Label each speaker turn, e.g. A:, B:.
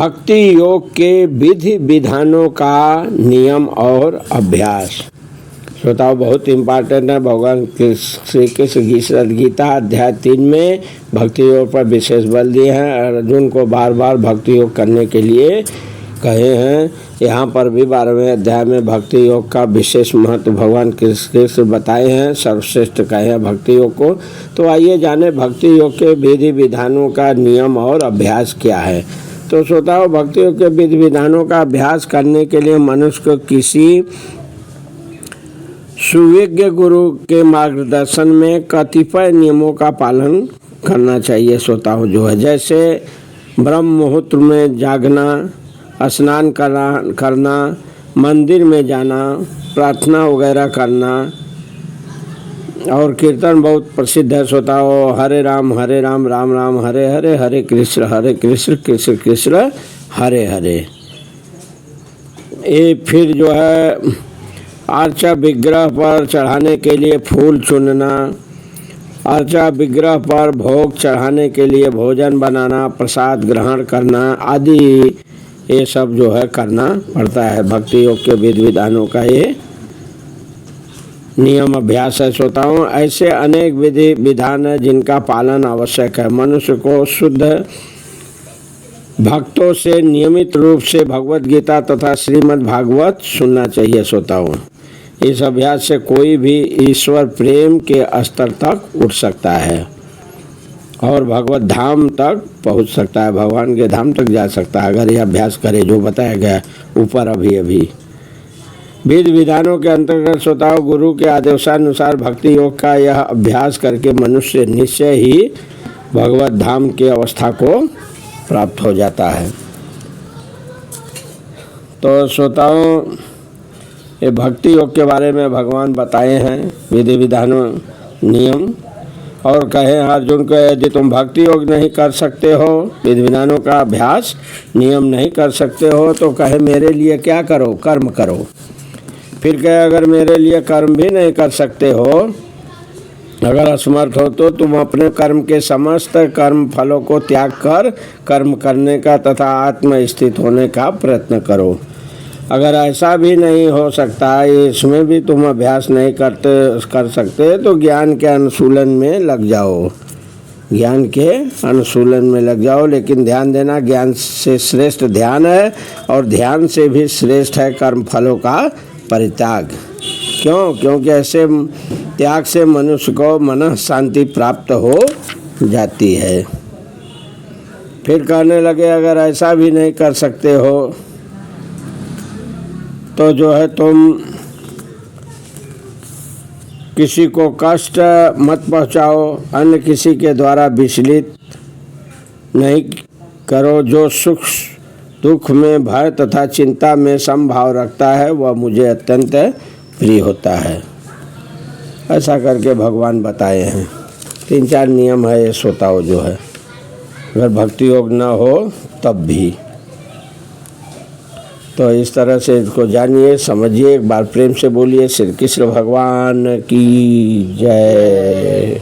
A: भक्ति योग के विधि विधानों का नियम और अभ्यास। श्रोताओं, बहुत इम्पॉर्टेंट है। भगवान श्री कृष्ण गीता अध्याय 3 में भक्ति योग पर विशेष बल दिए हैं। अर्जुन को बार बार भक्ति योग करने के लिए कहे हैं। यहाँ पर भी 12वें अध्याय में भक्ति योग का विशेष महत्व भगवान कृष्ण बताए हैं, सर्वश्रेष्ठ कहे हैं भक्ति योग को। तो आइए जाने भक्ति योग के विधि विधानों का नियम और अभ्यास क्या है। तो श्रोताओं, भक्ति योग के विधि विधानों का अभ्यास करने के लिए मनुष्य को किसी सुविज्ञ गुरु के मार्गदर्शन में कतिपय नियमों का पालन करना चाहिए। श्रोताओं, जो है जैसे ब्रह्म मुहूर्त में जागना, स्नान करना, मंदिर में जाना, प्रार्थना वगैरह करना, और कीर्तन बहुत प्रसिद्ध है। श्रोताओं, हरे राम राम राम हरे हरे, हरे कृष्ण कृष्ण कृष्ण हरे हरे। ये फिर जो है अर्चा विग्रह पर चढ़ाने के लिए फूल चुनना, अर्चा विग्रह पर भोग चढ़ाने के लिए भोजन बनाना, प्रसाद ग्रहण करना आदि, ये सब जो है करना पड़ता है। भक्ति योग के विधि विधानों का ये नियम अभ्यास है। श्रोताओं, ऐसे अनेक विधि विधान है जिनका पालन आवश्यक है। मनुष्य को शुद्ध भक्तों से नियमित रूप से भगवत गीता तथा श्रीमद् भागवत सुनना चाहिए। श्रोताओं, इस अभ्यास से कोई भी ईश्वर प्रेम के स्तर तक उठ सकता है और भगवत धाम तक पहुंच सकता है, भगवान के धाम तक जा सकता है, अगर यह अभ्यास करे जो बताया गया ऊपर अभी। विधि विधानों के अंतर्गत श्रोताओं, गुरु के आदेशानुसार भक्ति योग का यह अभ्यास करके मनुष्य निश्चय ही भगवत धाम की अवस्था को प्राप्त हो जाता है। तो श्रोताओं, ये भक्ति योग के बारे में भगवान बताए हैं विधि विधानों नियम, और कहे अर्जुन को यदि तुम भक्ति योग नहीं कर सकते हो, विधि विधानों का अभ्यास नियम नहीं कर सकते हो, तो कहे मेरे लिए क्या करो, कर्म करो। फिर कहे अगर मेरे लिए कर्म भी नहीं कर सकते हो, अगर असमर्थ हो, तो तुम अपने कर्म के समस्त कर्म फलों को त्याग कर कर्म करने का तथा आत्म स्थित होने का प्रयत्न करो। अगर ऐसा भी नहीं हो सकता, इसमें भी तुम अभ्यास नहीं कर सकते, तो ज्ञान के अनुशीलन में लग जाओ, ज्ञान के अनुशीलन में लग जाओ। लेकिन ध्यान देना, ज्ञान से श्रेष्ठ ध्यान है और ध्यान से भी श्रेष्ठ है कर्म फलों का परित्याग। क्यों? क्योंकि ऐसे त्याग से मनुष्य को मन शांति प्राप्त हो जाती है। फिर कहने लगे अगर ऐसा भी नहीं कर सकते हो, तो जो है तुम किसी को कष्ट मत पहुंचाओ, अन्य किसी के द्वारा विचलित नहीं करो। जो सुख दुख में, भय तथा चिंता में समभाव रखता है वह मुझे अत्यंत प्रिय होता है। ऐसा करके भगवान बताए हैं। 3-4 नियम है ये श्रोताओं जो है, अगर भक्ति योग न हो तब भी। तो इस तरह से इसको जानिए, समझिए, एक बार प्रेम से बोलिए श्री कृष्ण भगवान की जय।